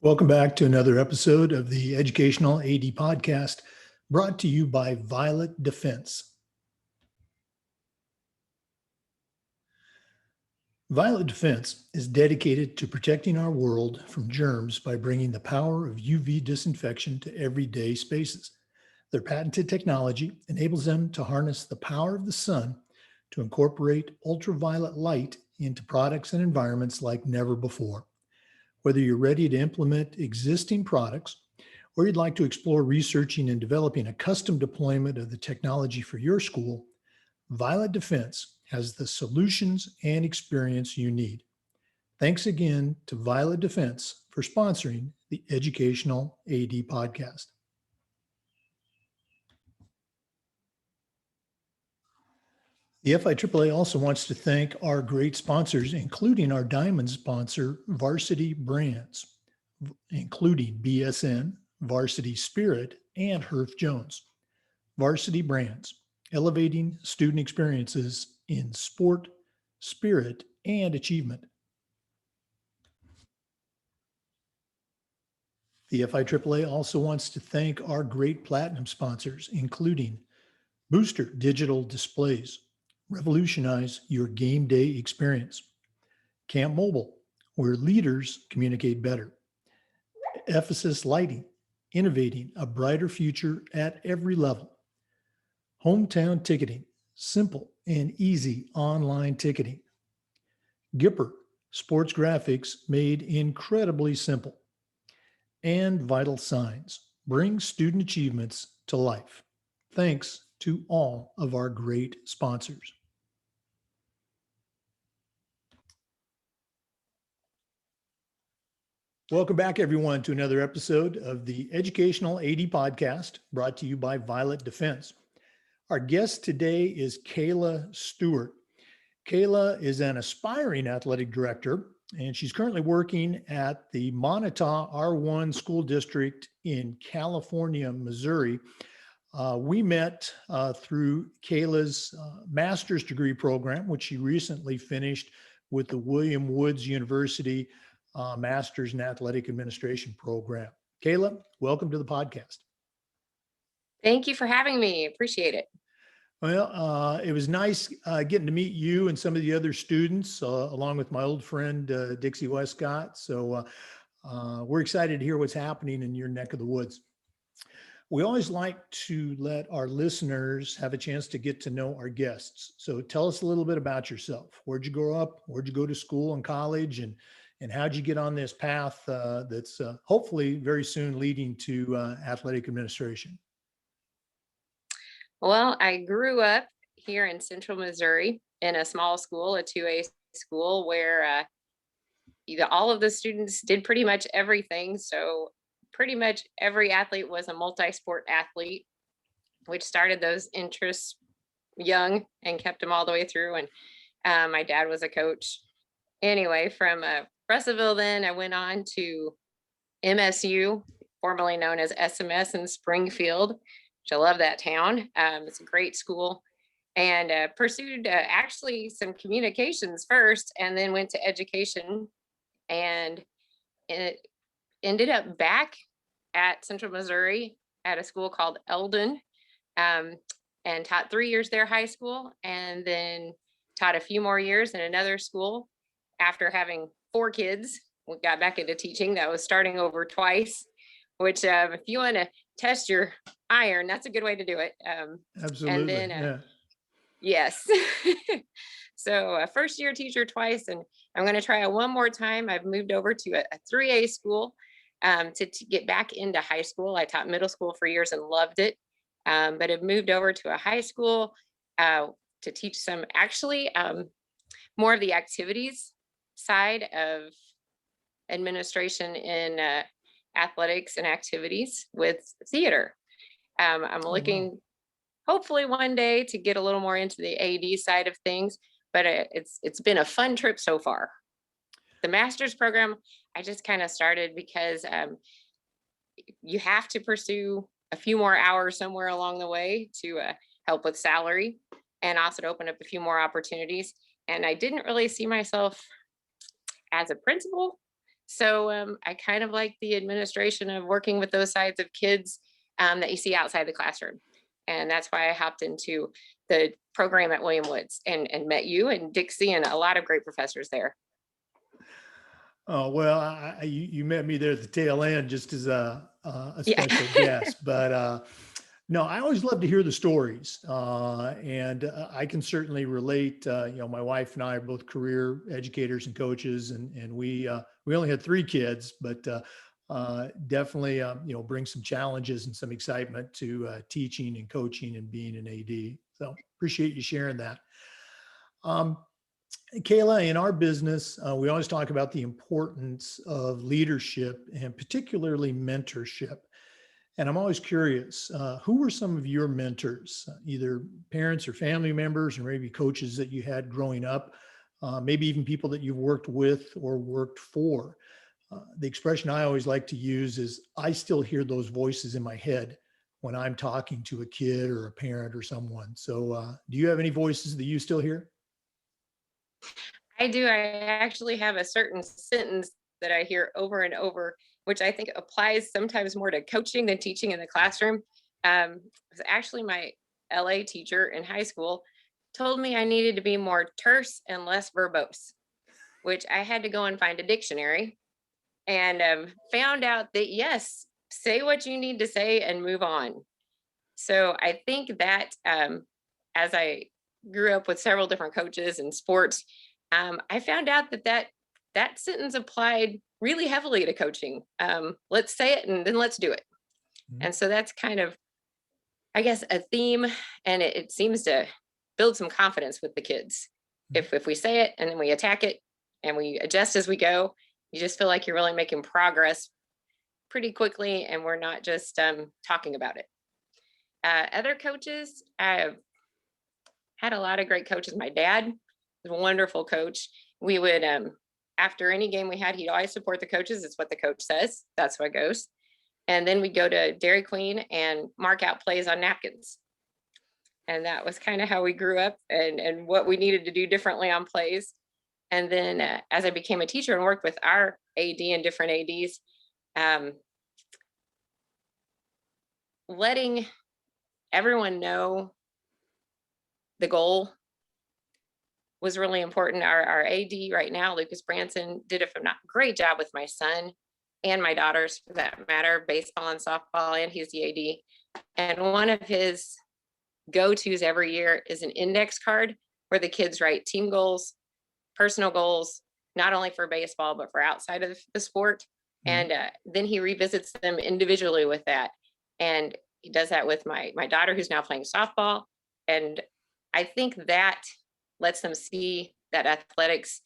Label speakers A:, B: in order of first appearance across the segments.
A: Welcome back to another episode of the Educational AD Podcast, brought to you by Violet Defense. Violet Defense is dedicated to protecting our world from germs by bringing the power of UV disinfection to everyday spaces. Their patented technology enables them to harness the power of the sun to incorporate ultraviolet light into products and environments like never before. Whether you're ready to implement existing products or you'd like to explore researching and developing a custom deployment of the technology for your school, Violet Defense has the solutions and experience you need. Thanks again to Violet Defense for sponsoring the Educational AD Podcast. The FIAAA also wants to thank our great sponsors, including our diamond sponsor, Varsity Brands, including BSN, Varsity Spirit, and Herff Jones. Varsity Brands, elevating student experiences in sport, spirit, and achievement. The FIAAA also wants to thank our great platinum sponsors, including Booster Digital Displays, revolutionize your game day experience. Camp Mobile, where leaders communicate better. Ephesus Lighting, innovating a brighter future at every level. Hometown Ticketing, simple and easy online ticketing. Gipper, sports graphics made incredibly simple. And Vital Signs, bring student achievements to life. Thanks to all of our great sponsors. Welcome back, everyone, to another episode of the Educational AD Podcast, brought to you by Violet Defense. Our guest today is Kayla Stewart. Kayla is an aspiring athletic director, and she's currently working at the Moniteau R-1 school district in California, Missouri. We met through Kayla's master's degree program, which she recently finished with the William Woods University Master's in Athletic Administration program. Kayla, welcome to the podcast.
B: Thank you for having me. Appreciate it.
A: Well, it was nice getting to meet you and some of the other students, along with my old friend, Dixie Westcott. So we're excited to hear what's happening in your neck of the woods. We always like to let our listeners have a chance to get to know our guests. So tell us a little bit about yourself. Where'd you grow up? Where'd you go to school and college? And how'd you get on this path that's hopefully very soon leading to athletic administration?
B: Well, I grew up here in Central Missouri in a small school, a 2A school, where all of the students did pretty much everything. So pretty much every athlete was a multi-sport athlete, which started those interests young and kept them all the way through. And my dad was a coach. Anyway, from Russellville, then I went on to MSU, formerly known as SMS in Springfield, which I love that town. It's a great school, and pursued actually some communications first, and then went to education, and it ended up back at Central Missouri at a school called Eldon, and taught 3 years there, high school, and then taught a few more years in another school. After having 4 kids, we got back into teaching. That was starting over twice, which if you want to test your iron, that's a good way to do it.
A: Absolutely.
B: And then,
A: yeah.
B: Yes. So first year teacher twice, and I'm going to try it one more time. I've moved over to a 3A school to get back into high school. I taught middle school for years and loved it, but have moved over to a high school to teach some actually more of the activities side of administration in athletics and activities with theater. I'm looking hopefully one day to get a little more into the AD side of things, but it's been a fun trip so far. The master's program, I just kind of started because you have to pursue a few more hours somewhere along the way to help with salary, and also to open up a few more opportunities. And I didn't really see myself as a principal, So I kind of like the administration of working with those sides of kids that you see outside the classroom. And that's why I hopped into the program at William Woods and met you and Dixie and a lot of great professors there.
A: Oh, well, you met me there at the tail end just as a
B: Yeah.
A: special guest, but no, I always love to hear the stories, and I can certainly relate. My wife and I are both career educators and coaches, and we only had 3 kids, but definitely bring some challenges and some excitement to teaching and coaching and being an AD. So appreciate you sharing that. Um, Kayla, in our business, we always talk about the importance of leadership and particularly mentorship. And I'm always curious, who were some of your mentors, either parents or family members, or maybe coaches that you had growing up, maybe even people that you've worked with or worked for? The expression I always like to use is I still hear those voices in my head when I'm talking to a kid or a parent or someone. So, do you have any voices that you still hear?
B: I do. I actually have a certain sentence that I hear over and over, which I think applies sometimes more to coaching than teaching in the classroom. It was actually my LA teacher in high school told me I needed to be more terse and less verbose, which I had to go and find a dictionary and found out that yes, say what you need to say and move on. So I think that as I grew up with several different coaches in sports, I found out that sentence applied really heavily to coaching. Let's say it and then let's do it.
A: Mhm.
B: And so that's kind of, I guess, a theme, and it seems to build some confidence with the kids.
A: Mhm.
B: If we say it and then we attack it and we adjust as we go, you just feel like you're really making progress pretty quickly, and we're not just talking about it. Other coaches, I've had a lot of great coaches. My dad was a wonderful coach. We would, after any game we had, he'd always support the coaches. It's what the coach says. That's what goes. And then we'd go to Dairy Queen and mark out plays on napkins. And that was kind of how we grew up and what we needed to do differently on plays. And then as I became a teacher and worked with our AD and different ADs, um, letting everyone know the goal was really important. Our AD right now, Lucas Branson, did a great job with my son and my daughters, for that matter, baseball and softball, and he's the AD. And one of his go-tos every year is an index card where the kids write team goals, personal goals, not only for baseball, but for outside of the sport.
A: Mhm.
B: And then he revisits them individually with that. And he does that with my daughter, who's now playing softball. And I think that lets them see that athletics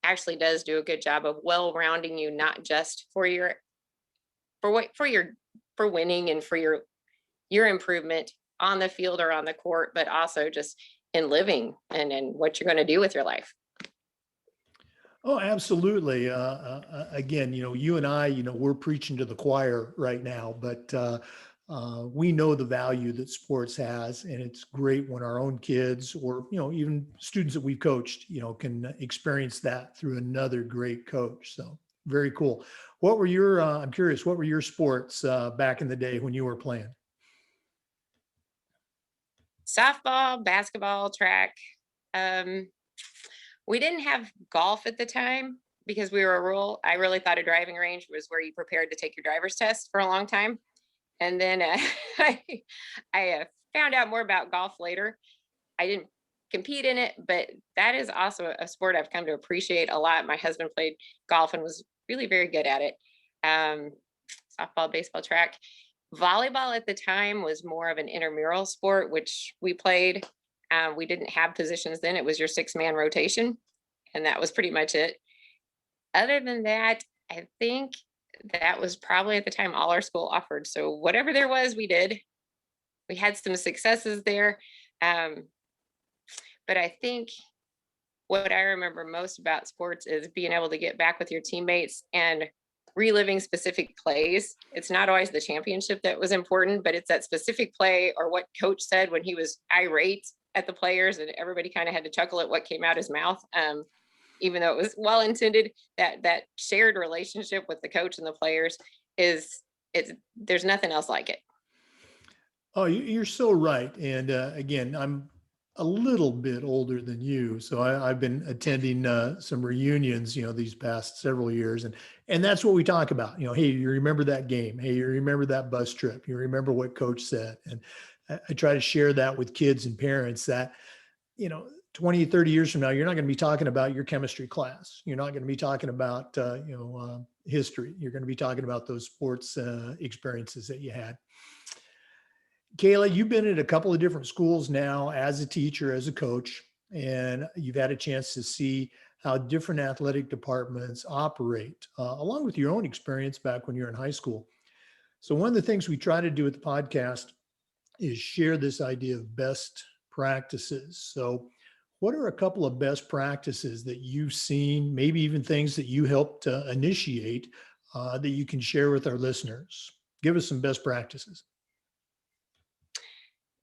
B: actually does do a good job of well rounding you, not just for your for what for your for winning and for your improvement on the field or on the court, but also just in living and what you're going to do with your life.
A: Oh, absolutely. Again, you and I, we're preaching to the choir right now, but we know the value that sports has, and it's great when our own kids or even students that we've coached, can experience that through another great coach. So very cool. What were your? I'm curious. What were your sports back in the day when you were playing?
B: Softball, basketball, track. Um, we didn't have golf at the time because we were rural. I really thought a driving range was where you prepared to take your driver's test for a long time. And then I, I found out more about golf later. I didn't compete in it, but that is also a sport I've come to appreciate a lot. My husband played golf and was really very good at it. Um, Softball, baseball, track. Volleyball at the time was more of an intramural sport, which we played. We didn't have positions then. It was your 6-man rotation, and that was pretty much it. Other than that, I think that was probably at the time all our school offered. So whatever there was, we did. We had some successes there. Um, but I think what I remember most about sports is being able to get back with your teammates and reliving specific plays. It's not always the championship that was important, but it's that specific play or what coach said when he was irate at the players and everybody kind of had to chuckle at what came out his mouth. even though it was well intended, that shared relationship with the coach and the players it's there's nothing else like it.
A: Oh, you're so right. And again, I'm a little bit older than you, so I've been attending some reunions, these past several years, and that's what we talk about. Hey, you remember that game? Hey, you remember that bus trip? You remember what coach said? And I try to share that with kids and parents that, 20, 30 years from now, you're not going to be talking about your chemistry class. You're not going to be talking about, history. You're going to be talking about those sports experiences that you had. Kayla, you've been at a couple of different schools now as a teacher, as a coach, and you've had a chance to see how different athletic departments operate, along with your own experience back when you were in high school. So, one of the things we try to do with the podcast is share this idea of best practices. So, what are a couple of best practices that you've seen, maybe even things that you helped initiate that you can share with our listeners? Give us some best practices.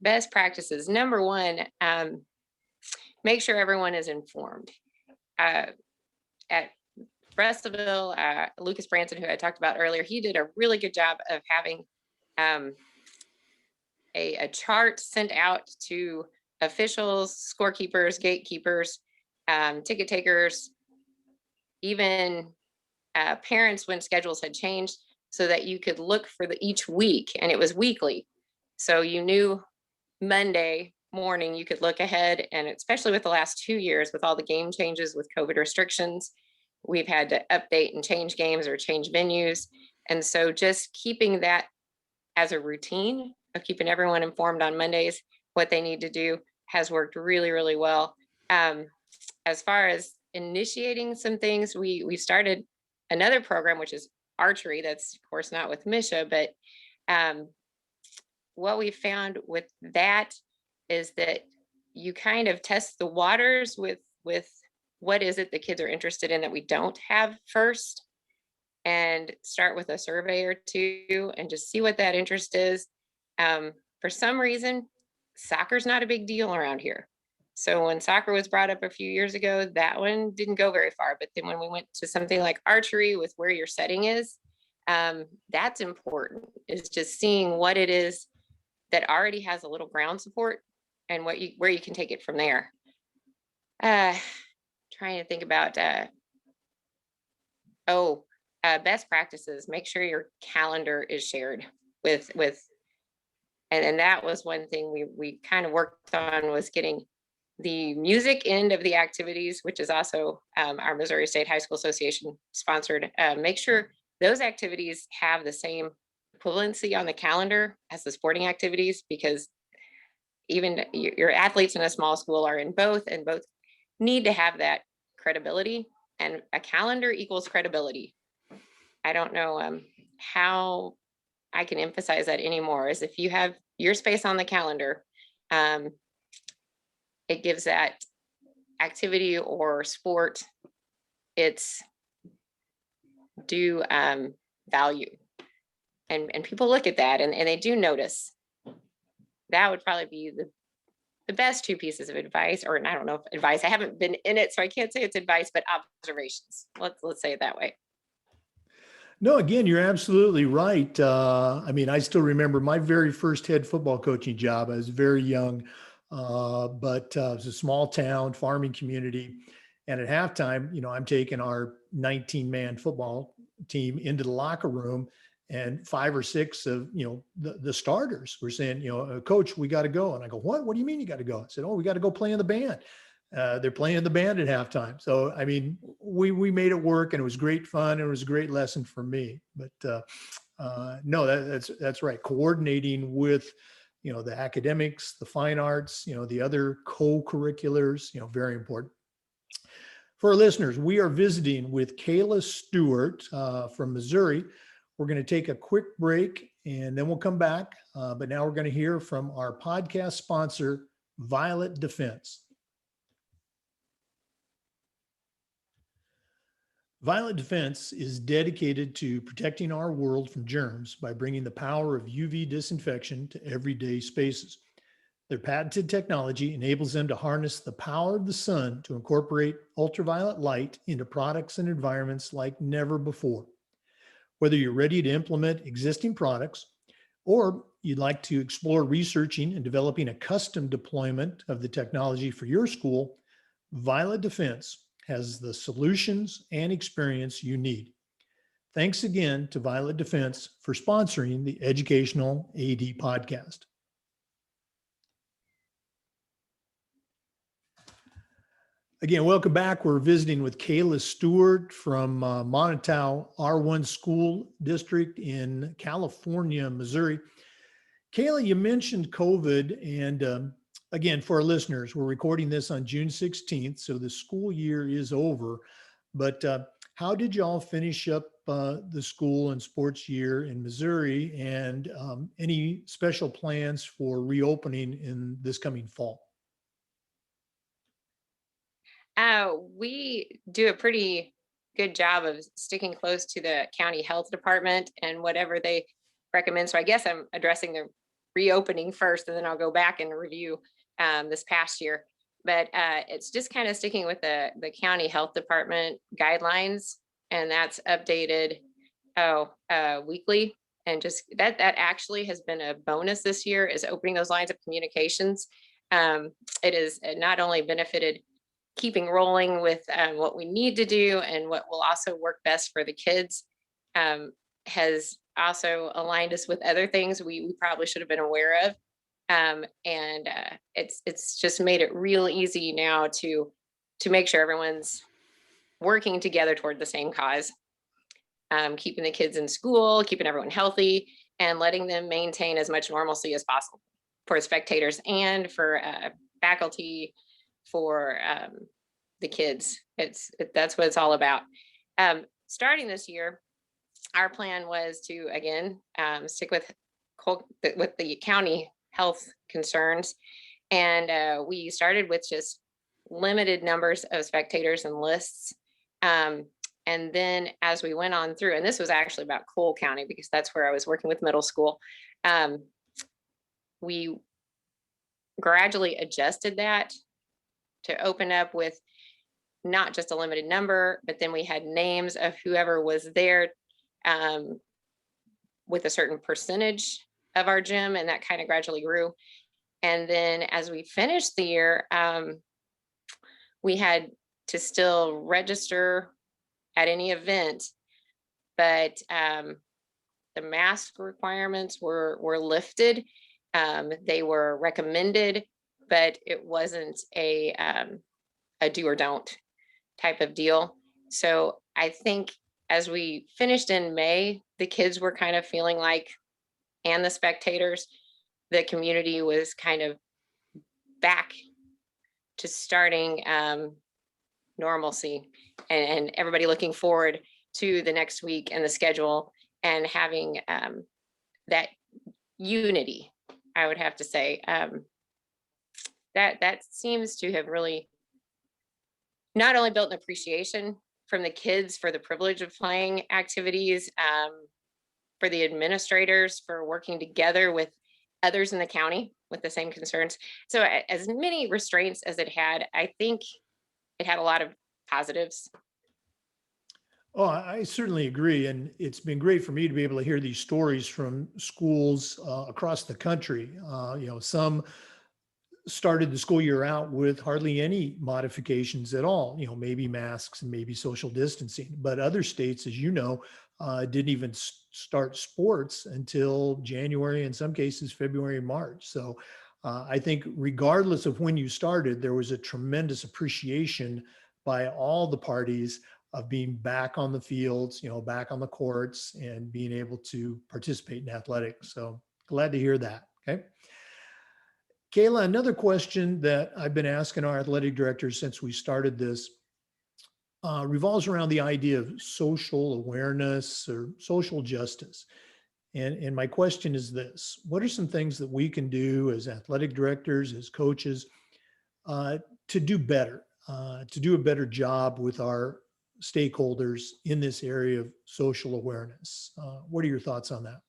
B: Best practices. Number one, make sure everyone is informed. Uh, at Russellville, Lucas Branson, who I talked about earlier, he did a really good job of having um, a chart sent out to officials, scorekeepers, gatekeepers, ticket takers, even parents when schedules had changed, so that you could look for each week, and it was weekly. So you knew Monday morning, you could look ahead, and especially with the last 2 years, with all the game changes with COVID restrictions, we've had to update and change games or change venues. And so just keeping that as a routine of keeping everyone informed on Mondays, what they need to do, has worked really, really well. Um, as far as initiating some things, we started another program, which is archery. That's of course not with Misha, but um, what we found with that is that you kind of test the waters with what is it the kids are interested in that we don't have first, and start with a survey or two and just see what that interest is. For some reason, soccer's not a big deal around here. So when soccer was brought up a few years ago, that one didn't go very far. But then when we went to something like archery with where your setting is, that's important, is just seeing what it is that already has a little ground support and where you can take it from there. Uh, trying to think about best practices. Make sure your calendar is shared with and that was one thing we kind of worked on, was getting the music end of the activities, which is also our Missouri State High School Association sponsored. Make sure those activities have the same equivalency on the calendar as the sporting activities, because even your athletes in a small school are in both, and both need to have that credibility, and a calendar equals credibility. I don't know how I can emphasize that anymore, is if you have your space on the calendar, um, it gives that activity or sport its due value. And people look at that, and they do notice. That would probably be the best two pieces of advice, or I don't know if advice, I haven't been in it, so I can't say it's advice, but observations. Let's say it that way.
A: No, again, you're absolutely right. I mean, I still remember my very first head football coaching job. I was very young, but it was a small town farming community. And at halftime, I'm taking our 19-man football team into the locker room, and 5 or 6 of the starters were saying, Coach, we got to go. And I go, what? What do you mean you got to go? I said, oh, we got to go play in the band. They're playing the band at halftime. So, I mean, we made it work, and it was great fun. And it was a great lesson for me. But no, that's right. Coordinating with, the academics, the fine arts, the other co-curriculars, very important. For our listeners, we are visiting with Kayla Stewart from Missouri. We're going to take a quick break, and then we'll come back. But now we're going to hear from our podcast sponsor, Violet Defense. Violet Defense is dedicated to protecting our world from germs by bringing the power of UV disinfection to everyday spaces. Their patented technology enables them to harness the power of the sun to incorporate ultraviolet light into products and environments like never before. Whether you're ready to implement existing products or you'd like to explore researching and developing a custom deployment of the technology for your school, Violet Defense has the solutions and experience you need. Thanks again to Violet Defense for sponsoring the Educational AD podcast. Again, welcome back. We're visiting with Kayla Stewart from Moniteau R-1 School District in California, Missouri. Kayla, you mentioned COVID, and again, for our listeners, we're recording this on June 16th, so the school year is over. But how did y'all finish up the school and sports year in Missouri, and any special plans for reopening in this coming fall?
B: We do a pretty good job of sticking close to the county health department and whatever they recommend. So I guess I'm addressing the reopening first, and then I'll go back and review this past year. But it's just kind of sticking with the county health department guidelines, and that's updated weekly. And just that actually has been a bonus this year, is opening those lines of communications. It has not only benefited keeping rolling with what we need to do and what will also work best for the kids, has also aligned us with other things we probably should have been aware of. And it's just made it real easy now to make sure everyone's working together toward the same cause, keeping the kids in school, keeping everyone healthy, and letting them maintain as much normalcy as possible for spectators and for faculty, for the kids. That's what it's all about. Starting this year, our plan was to again stick with the county health concerns, and we started with just limited numbers of spectators and lists. And then as we went on through, and this was actually about Cole County because that's where I was working with middle school, we gradually adjusted that to open up with not just a limited number, but then we had names of whoever was there with a certain percentage of our gym, and that kind of gradually grew. And then as we finished the year, we had to still register at any event, but the mask requirements were lifted. They were recommended, but it wasn't a do or don't type of deal. So I think as we finished in May, the kids were kind of feeling like, and the spectators, the community was kind of back to starting normalcy, and everybody looking forward to the next week and the schedule, and having that unity, I would have to say. That seems to have really not only built an appreciation from the kids for the privilege of playing activities, for the administrators for working together with others in the county with the same concerns. So as many restraints as it had, I think it had a lot of positives.
A: Oh, I certainly agree. And it's been great for me to be able to hear these stories from schools across the country. Some started the school year out with hardly any modifications at all, maybe masks and maybe social distancing. But other states, as you know, didn't even start sports until January, in some cases, February, March. So I think regardless of when you started, there was a tremendous appreciation by all the parties of being back on the fields, back on the courts and being able to participate in athletics. So glad to hear that. Okay. Kayla, another question that I've been asking our athletic directors since we started this revolves around the idea of social awareness or social justice. And my question is this: what are some things that we can do as athletic directors, as coaches, to do better, to do a better job with our stakeholders in this area of social awareness? What are your thoughts on that?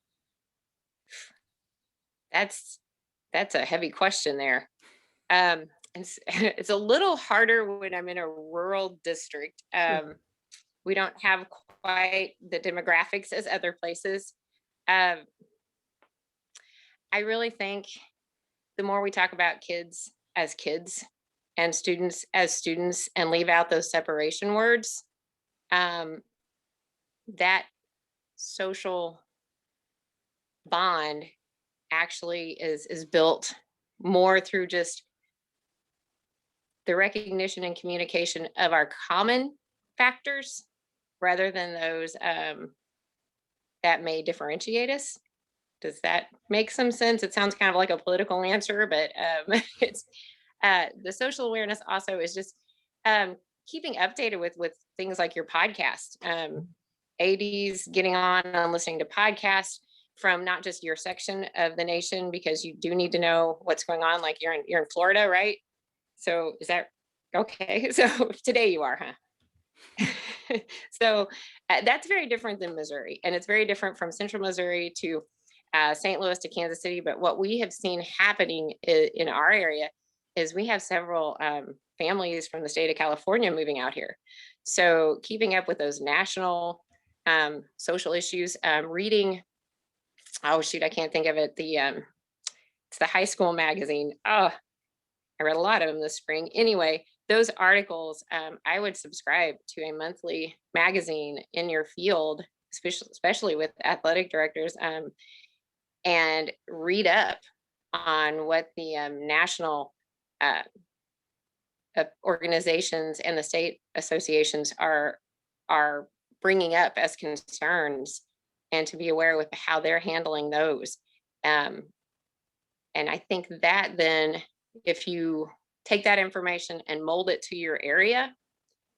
B: That's That's a heavy question there. And it's a little harder when I'm in a rural district.
A: Sure.
B: We don't have quite the demographics as other places. Um, I really think the more we talk about kids and students as students and leave out those separation words, um, that social bond actually is built more through just the recognition and communication of our common factors rather than those that may differentiate us. Does that make some sense? It sounds kind of like a political answer, but it's the social awareness also is just keeping updated with things like your podcast. ADs getting on and listening to podcasts from not just your section of the nation, because you do need to know what's going on. Like you're in Florida, right? So is that okay? So today you are, huh? So that's very different than Missouri, and it's very different from Central Missouri to St. Louis to Kansas City. But what we have seen happening in our area is we have several families from the state of California moving out here. So keeping up with those national social issues, reading. Oh shoot, I can't think of it. It's the high school magazine. Oh, I read a lot of them this spring. Anyway, those articles, I would subscribe to a monthly magazine in your field, especially with athletic directors, and read up on what the national uh, organizations and the state associations are bringing up as concerns, and to be aware with how they're handling those. Um, and I think that then, if you take that information and mold it to your area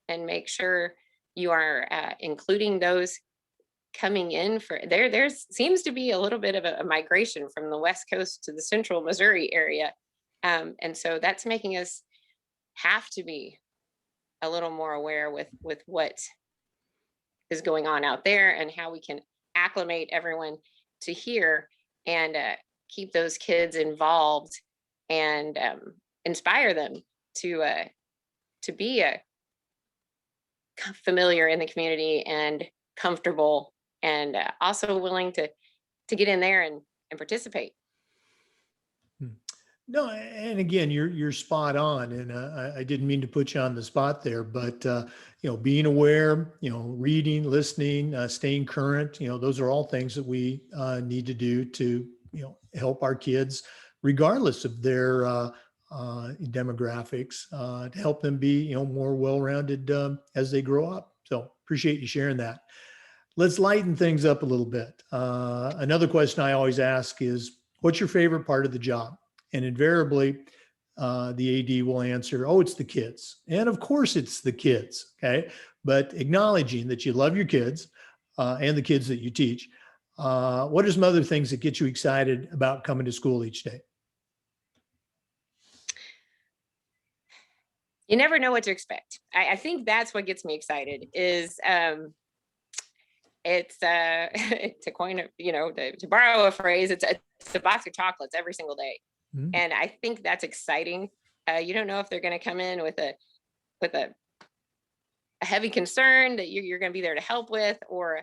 B: and make sure you are including those coming in for there seems to be a little bit of a migration from the west coast to the central Missouri area, and so that's making us have to be a little more aware with what is going on out there and how we can acclimate everyone to here, and keep those kids involved and inspire them to be familiar in the community and comfortable, and also willing to get in there and participate.
A: Hmm. No, and again, you're spot on, and I didn't mean to put you on the spot there, but being aware, reading, listening, staying current, those are all things that we need to do to help our kids, regardless of their demographics, to help them be more well-rounded as they grow up. So appreciate you sharing that. Let's lighten things up a little bit. Another question I always ask is, what's your favorite part of the job? And invariably, the AD will answer, oh, it's the kids. And of course, it's the kids. Okay. But acknowledging that you love your kids and the kids that you teach. What are some other things that get you excited about coming to school each day?
B: You never know what to expect. I think that's what gets me excited is it's to coin a, to borrow a phrase, it's a box of chocolates every single day.
A: Mhm.
B: And I think that's exciting. You don't know if they're going to come in with a heavy concern that you're going to be there to help with, or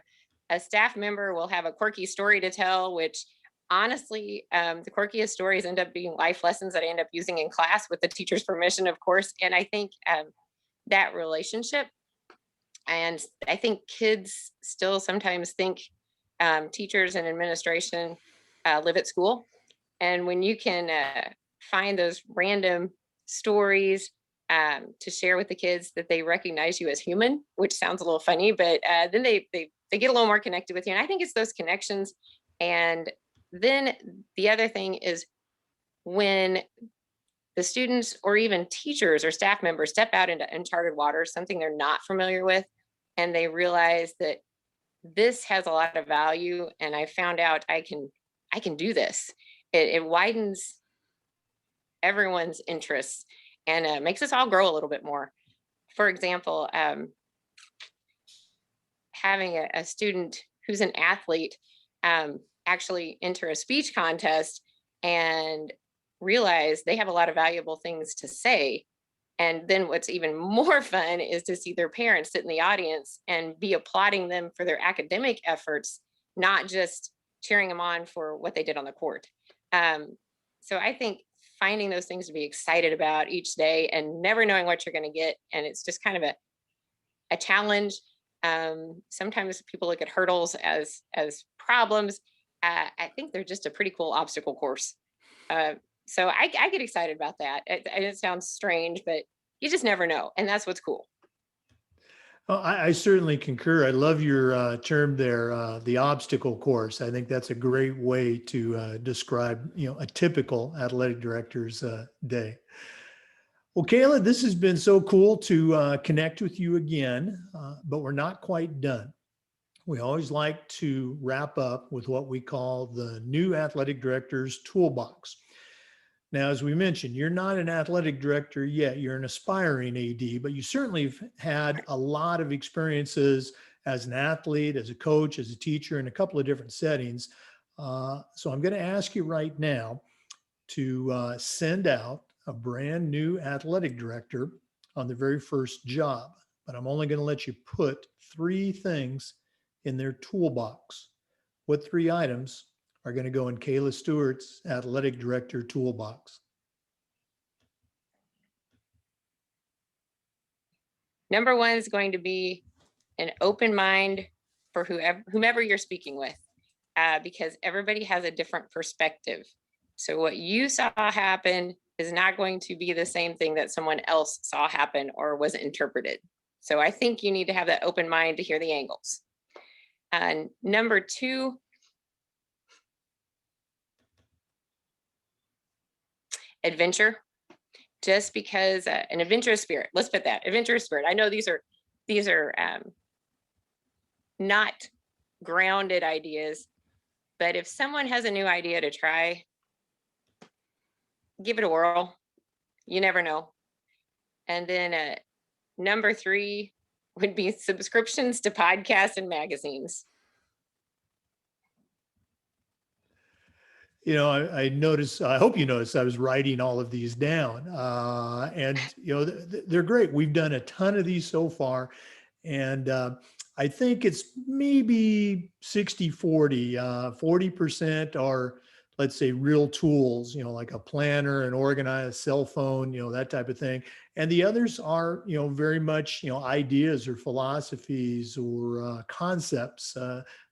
B: a staff member will have a quirky story to tell, which honestly, the quirkiest stories end up being life lessons that I end up using in class with the teacher's permission, of course. And I think that relationship, and I think kids still sometimes think teachers and administration live at school. And when you can find those random stories to share with the kids that they recognize you as human, which sounds a little funny, but then they get a little more connected with you. And I think it's those connections. And then the other thing is when the students or even teachers or staff members step out into uncharted waters, something they're not familiar with, and they realize that this has a lot of value, and I found out I can do this. It widens everyone's interests, and makes us all grow a little bit more. For example, having a student who's an athlete actually enter a speech contest, and realize they have a lot of valuable things to say. And then what's even more fun is to see their parents sit in the audience and be applauding them for their academic efforts, not just cheering them on for what they did on the court. Um, so I think finding those things to be excited about each day and never knowing what you're going to get. And it's just kind of a challenge. Sometimes people look at hurdles as problems. I think they're just a pretty cool obstacle course. Uh, so I get excited about that. It sounds strange, but you just never know, and that's what's cool.
A: Oh, I certainly concur. I love your term there, the obstacle course. I think that's a great way to describe, a typical athletic director's day. Well, Kayla, this has been so cool to connect with you again, but we're not quite done. We always like to wrap up with what we call the new athletic director's toolbox. Now, as we mentioned, you're not an athletic director yet. You're an aspiring AD, but you certainly have had a lot of experiences as an athlete, as a coach, as a teacher in a couple of different settings. So I'm going to ask you right now to send out a brand new athletic director on the very first job, but I'm only going to let you put 3 things in their toolbox. What 3 items are going to go in Kayla Stewart's athletic director toolbox?
B: Number one is going to be an open mind for whomever you're speaking with, because everybody has a different perspective. So what you saw happen is not going to be the same thing that someone else saw happen or was interpreted. So I think you need to have that open mind to hear the angles. And number 2, adventure. Just because an adventurous spirit. Let's put that adventurous spirit. I know these are not grounded ideas, but if someone has a new idea to try, give it a whirl. You never know. And then number 3 would be subscriptions to podcasts and magazines.
A: I noticed, I hope you noticed I was writing all of these down. And, they're great. We've done a ton of these so far. And I think it's maybe 60-40. 40% are, let's say, real tools, like a planner, an organized cell phone, that type of thing. And the others are, very much, ideas or philosophies or concepts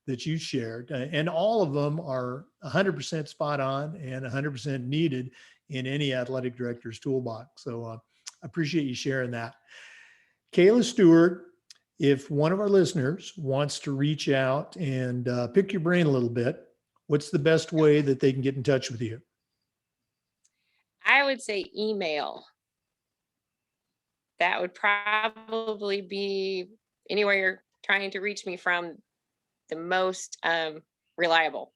A: that you shared. And all of them are 100% spot on and 100% needed in any athletic director's toolbox. So I appreciate you sharing that. Kayla Stewart, if one of our listeners wants to reach out and pick your brain a little bit, what's the best way that they can get in touch with you?
B: I would say email. That would probably be anywhere you're trying to reach me from, the most reliable.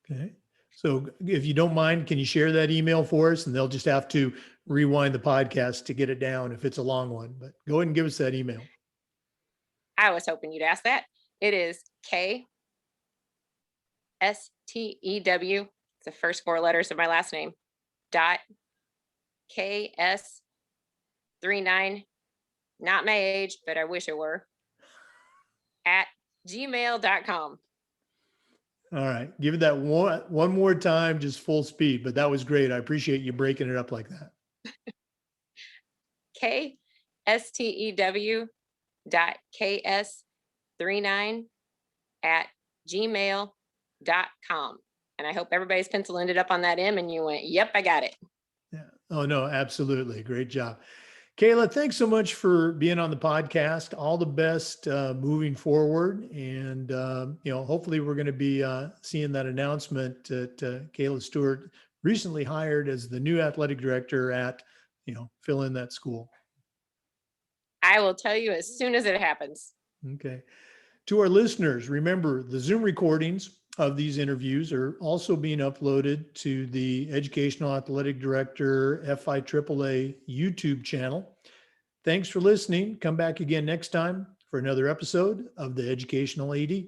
A: Okay. So if you don't mind, can you share that email for us? And they'll just have to rewind the podcast to get it down if it's a long one. But go ahead and give us that email.
B: I was hoping you'd ask that. It is KSTEW. It's the first 4 letters of my last name. KS39. Not my age, but I wish it were. At gmail.com.
A: All right. Give it that one more time, just full speed. But that was great. I appreciate you breaking it up like that.
B: KSTEW.KS39 at gmail.com. And I hope everybody's pencil ended up on that M and you went, yep, I got it.
A: Yeah. Oh, no, absolutely. Great job. Kayla, thanks so much for being on the podcast. All the best moving forward. And, hopefully we're going to be seeing that announcement that Kayla Stewart recently hired as the new athletic director at, fill in that school.
B: I will tell you as soon as it happens.
A: Okay. To our listeners, remember the Zoom recordings of these interviews are also being uploaded to the Educational Athletic Director FIAAA YouTube channel. Thanks for listening. Come back again next time for another episode of the Educational AD.